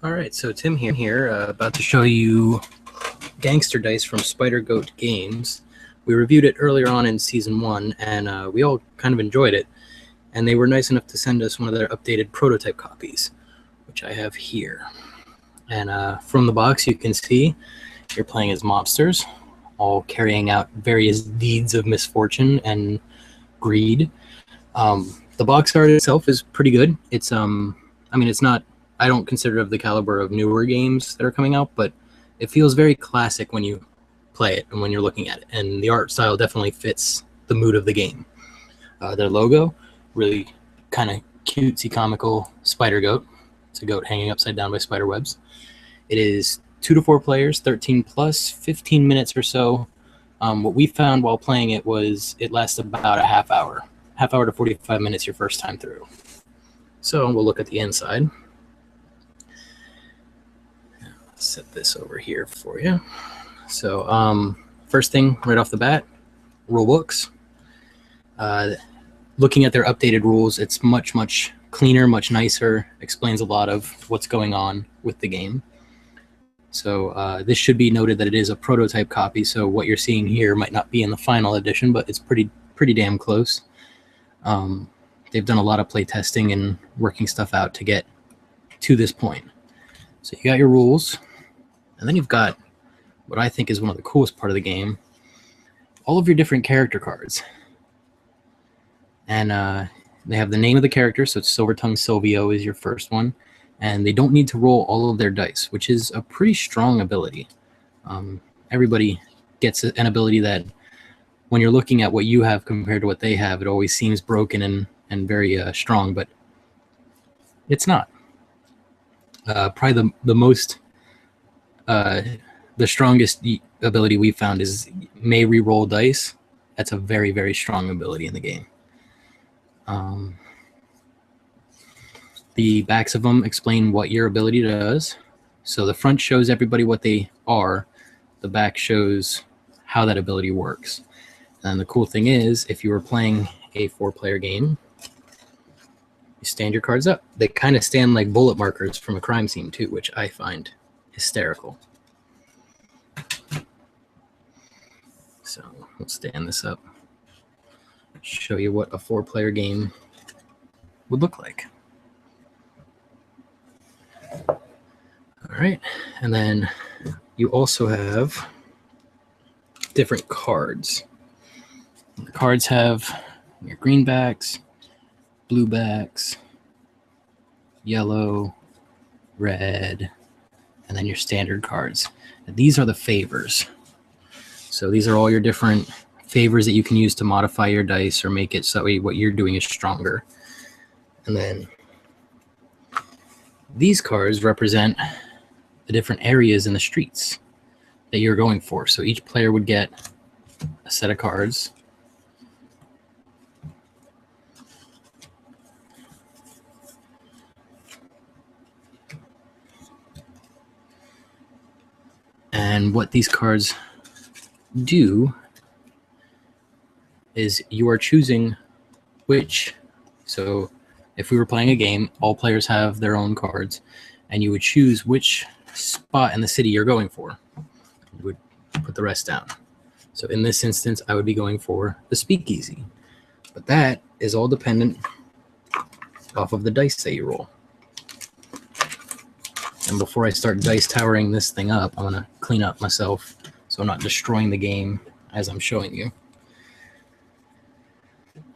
All right, so Tim here, about to show you Gangster Dice from Spidergoat Games. We reviewed it earlier on in Season 1, and we all kind of enjoyed it. And they were nice enough to send us one of their updated prototype copies, which I have here. And from the box, you can see you're playing as mobsters, all carrying out various deeds of misfortune and greed. The box art itself is pretty good. It's, I mean, it's not, I don't consider it of the caliber of newer games that are coming out, but it feels very classic when you play it and when you're looking at it. And the art style definitely fits the mood of the game. Their logo, really kind of cutesy, comical spider goat. It's a goat hanging upside down by spider webs. It is 2 to 4 players, 13 plus, 15 minutes or so. What we found while playing it was it lasts about a half hour to 45 minutes your first time through. So we'll look at the inside. Set this over here for you. So first thing right off the bat, rule books. Looking at their updated rules, it's much cleaner, much nicer, explains a lot of what's going on with the game. So this should be noted that it is a prototype copy, so what you're seeing here might not be in the final edition, but it's pretty damn close. They've done a lot of play testing and working stuff out to get to this point. So you got your rules, and then you've got what I think is one of the coolest part of the game, all of your different character cards. And they have the name of the character, so it's Silvertongue Silvio is your first one, and they don't need to roll all of their dice, which is a pretty strong ability. Everybody gets an ability that when you're looking at what you have compared to what they have, it always seems broken and very strong, but it's not. Probably the most, the strongest ability we've found is may re-roll dice. That's a very strong ability in the game. The backs of them explain what your ability does. So the front shows everybody what they are. The back shows how that ability works. And the cool thing is, if you were playing a 4-player game, you stand your cards up. They kind of stand like bullet markers from a crime scene too, which I find hysterical. So let's stand this up. Show you what a 4-player game would look like. All right, and then you also have different cards. The cards have your green backs, blue backs, yellow, red, and then your standard cards. And these are the favors. So these are all your different favors that you can use to modify your dice or make it so what you're doing is stronger. And then these cards represent the different areas in the streets that you're going for. So each player would get a set of cards. And what these cards do is you are choosing which, so if we were playing a game, all players have their own cards, and you would choose which spot in the city you're going for. You would put the rest down. So in this instance, I would be going for the speakeasy. But that is all dependent off of the dice that you roll. And before I start dice towering this thing up, I'm going to clean up myself so I'm not destroying the game as I'm showing you.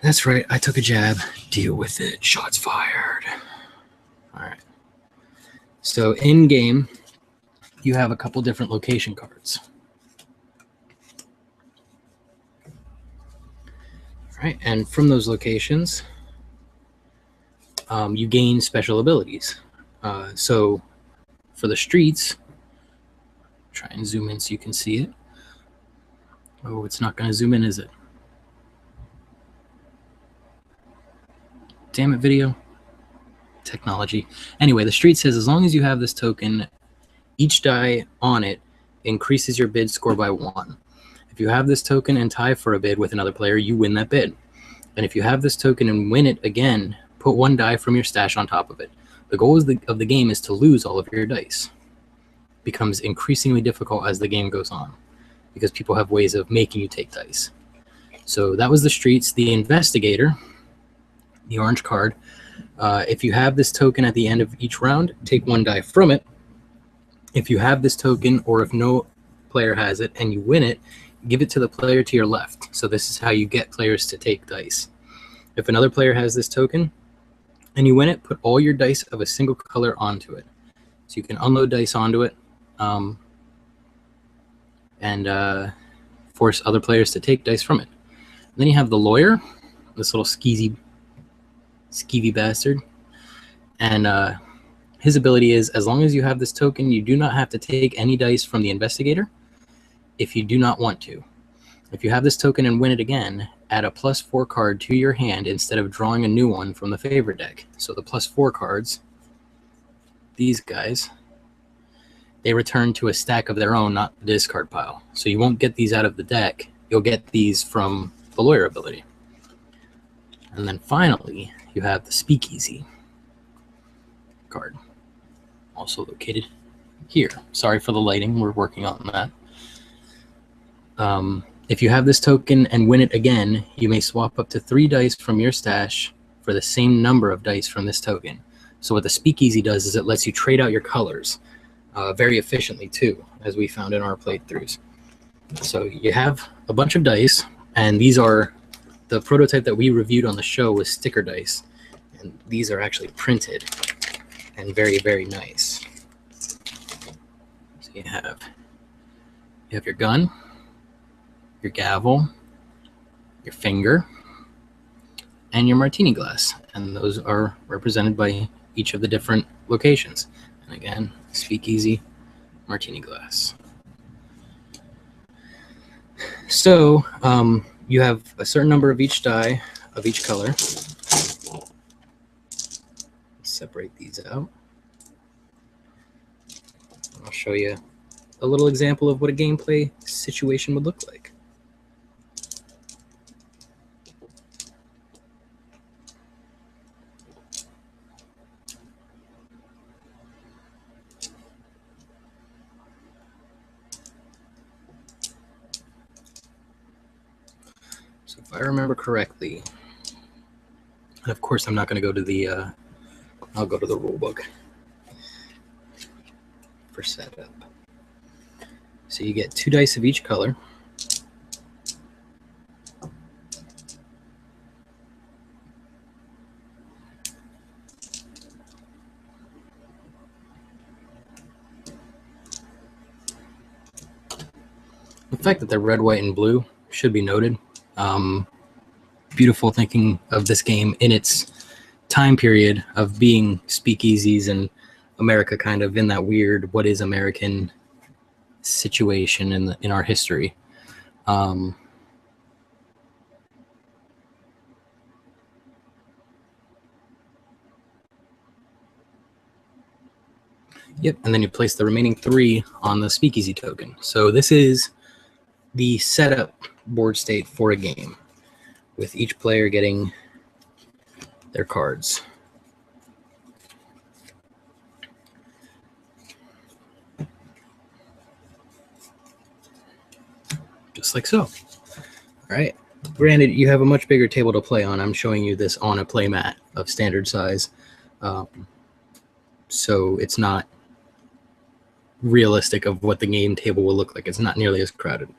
That's right, I took a jab. Deal with it. Shots fired. All right. So in-game, you have a couple different location cards. All right, and from those locations, you gain special abilities. So for the streets, try and zoom in so you can see it. Oh, it's not going to zoom in, is it? Damn it, video. Technology. Anyway, the street says as long as you have this token, each die on it increases your bid score by 1. If you have this token and tie for a bid with another player, you win that bid. And if you have this token and win it again, put 1 die from your stash on top of it. The goal of the game is to lose all of your dice. It becomes increasingly difficult as the game goes on because people have ways of making you take dice. So that was the streets. The investigator, the orange card, if you have this token at the end of each round, take 1 die from it. If you have this token, or if no player has it and you win it, give it to the player to your left. So this is how you get players to take dice. If another player has this token and you win it, put all your dice of a single color onto it. So you can unload dice onto it and force other players to take dice from it. And then you have the lawyer, this little skeevy bastard. And his ability is, as long as you have this token, you do not have to take any dice from the investigator if you do not want to. If you have this token and win it again, add a +4 card to your hand instead of drawing a new one from the favorite deck. So the +4 cards, these guys, they return to a stack of their own, not the discard pile. So you won't get these out of the deck. You'll get these from the lawyer ability. And then finally, you have the speakeasy card, also located here. Sorry for the lighting. We're working on that. If you have this token and win it again, you may swap up to 3 dice from your stash for the same number of dice from this token. So what the speakeasy does is it lets you trade out your colors very efficiently too, as we found in our playthroughs. So you have a bunch of dice, and these are the prototype that we reviewed on the show was sticker dice, and these are actually printed and very, very nice. So you have your gun, your gavel, your finger, and your martini glass. And those are represented by each of the different locations. And again, speakeasy, martini glass. So you have a certain number of each die of each color. Let's separate these out. I'll show you a little example of what a gameplay situation would look like. So if I remember correctly, and of course I'm not going to go to the, I'll go to the rule book for setup. So you get 2 dice of each color. The fact that they're red, white, and blue should be noted. Beautiful thinking of this game in its time period of being speakeasies and America kind of in that weird what is American situation in our history. Yep, and then you place the remaining 3 on the speakeasy token. So this is the setup board state for a game, with each player getting their cards. Just like so. All right. Granted, you have a much bigger table to play on. I'm showing you this on a play mat of standard size. So it's not realistic of what the game table will look like. It's not nearly as crowded.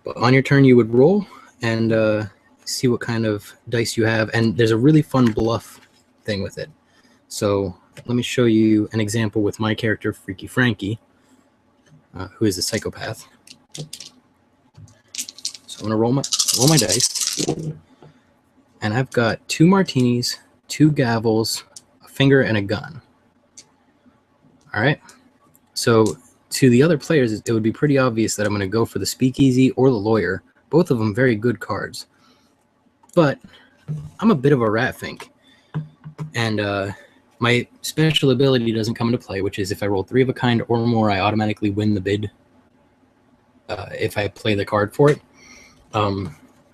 But on your turn, you would roll and see what kind of dice you have. And there's a really fun bluff thing with it. So let me show you an example with my character, Freaky Frankie, who is a psychopath. So I'm going to roll my dice. And I've got 2 martinis, 2 gavels, a finger, and a gun. All right. So to the other players, it would be pretty obvious that I'm going to go for the speakeasy or the lawyer. Both of them very good cards. But I'm a bit of a rat fink. And my special ability doesn't come into play, which is if I roll 3 of a kind or more, I automatically win the bid if I play the card for it.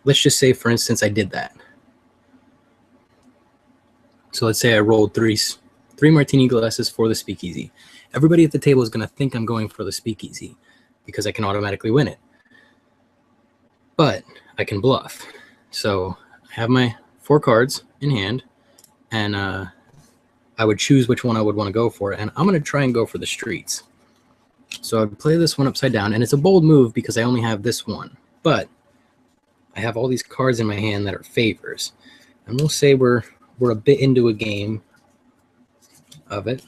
Let's just say, for instance, I did that. So let's say I rolled three martini glasses for the speakeasy. Everybody at the table is going to think I'm going for the speakeasy because I can automatically win it. But I can bluff. So I have my 4 cards in hand, and I would choose which one I would want to go for. And I'm going to try and go for the streets. So I'd play this one upside down, and it's a bold move because I only have this one. But I have all these cards in my hand that are favors. And we'll say we're a bit into a game of it.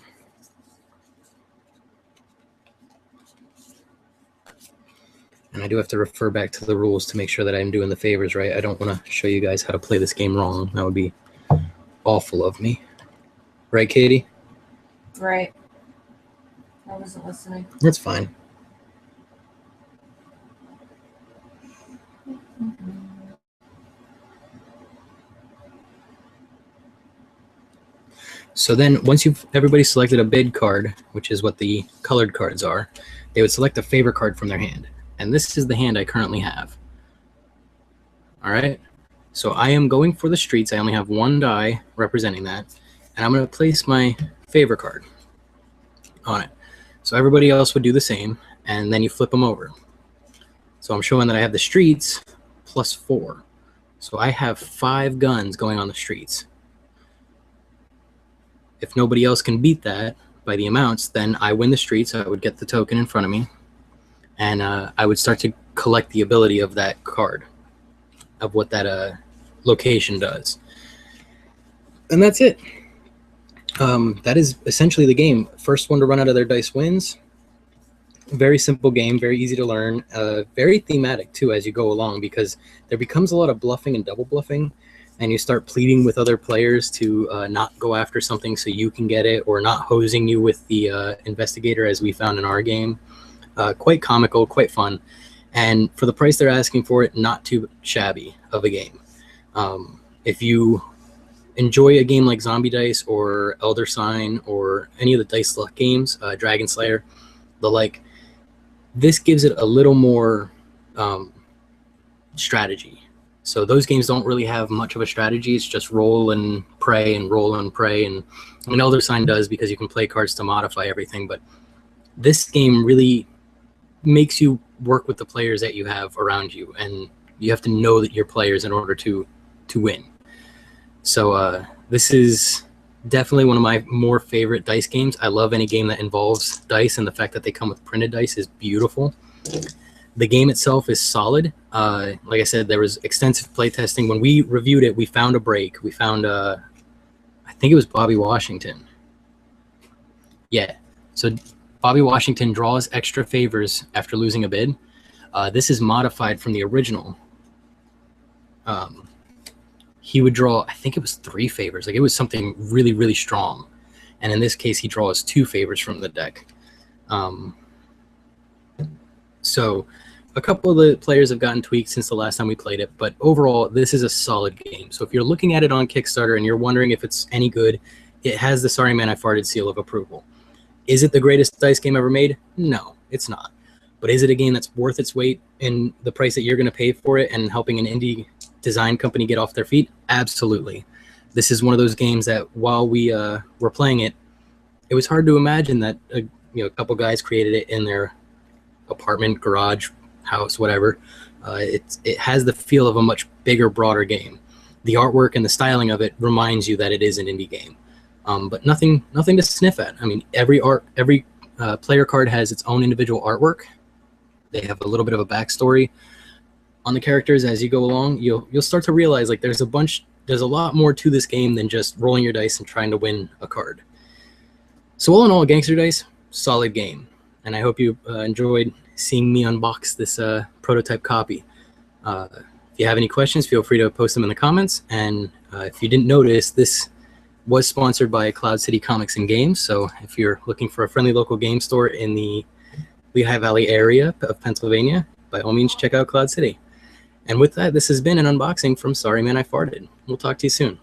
And I do have to refer back to the rules to make sure that I'm doing the favors right. I don't want to show you guys how to play this game wrong. That would be awful of me. Right, Katie? Right. I wasn't listening. That's fine. So then once everybody selected a bid card, which is what the colored cards are, they would select a favor card from their hand. And this is the hand I currently have. All right. So I am going for the streets. I only have 1 die representing that. And I'm going to place my favor card on it. So everybody else would do the same. And then you flip them over. So I'm showing that I have the streets plus 4. So I have 5 guns going on the streets. If nobody else can beat that by the amounts, then I win the streets. I would get the token in front of me. And I would start to collect the ability of that card, of what that location does. And that's it. That is essentially the game. First one to run out of their dice wins. Very simple game, very easy to learn. Very thematic, too, as you go along, because there becomes a lot of bluffing and double bluffing. And you start pleading with other players to not go after something so you can get it, or not hosing you with the investigator, as we found in our game. Quite comical, quite fun, and for the price they're asking for it, not too shabby of a game. If you enjoy a game like Zombie Dice or Elder Sign or any of the Dice Luck games, Dragon Slayer, the like, this gives it a little more strategy. So those games don't really have much of a strategy. It's just roll and pray and roll and pray, and Elder Sign does because you can play cards to modify everything. But this game really makes you work with the players that you have around you, and you have to know that you're players in order to win. So this is definitely one of my more favorite dice games. I love any game that involves dice, and the fact that they come with printed dice is beautiful. The game itself is solid. Like I said, there was extensive playtesting. When we reviewed it, we found a break. We found, I think it was Bobby Washington. Yeah. So Bobby Washington draws extra favors after losing a bid. This is modified from the original. He would draw, I think it was 3 favors. Like, it was something really, really strong. And in this case, he draws 2 favors from the deck. So a couple of the players have gotten tweaked since the last time we played it, but overall, this is a solid game. So if you're looking at it on Kickstarter and you're wondering if it's any good, it has the Sorry Man I Farted seal of approval. Is it the greatest dice game ever made? No, it's not. But is it a game that's worth its weight in the price that you're going to pay for it and helping an indie design company get off their feet? Absolutely. This is one of those games that while we were playing it, it was hard to imagine that a couple guys created it in their apartment, garage, house, whatever. It has the feel of a much bigger, broader game. The artwork and the styling of it reminds you that it is an indie game. But nothing to sniff at. I mean, every player card has its own individual artwork. They have a little bit of a backstory on the characters as you go along. You'll start to realize, like, there's a lot more to this game than just rolling your dice and trying to win a card. So all in all, Gangster Dice, solid game, and I hope you enjoyed seeing me unbox this prototype copy. If you have any questions, feel free to post them in the comments. And if you didn't notice, this was sponsored by Cloud City Comics and Games. So if you're looking for a friendly local game store in the Lehigh Valley area of Pennsylvania, by all means, check out Cloud City. And with that, this has been an unboxing from Sorry Man I Farted. We'll talk to you soon.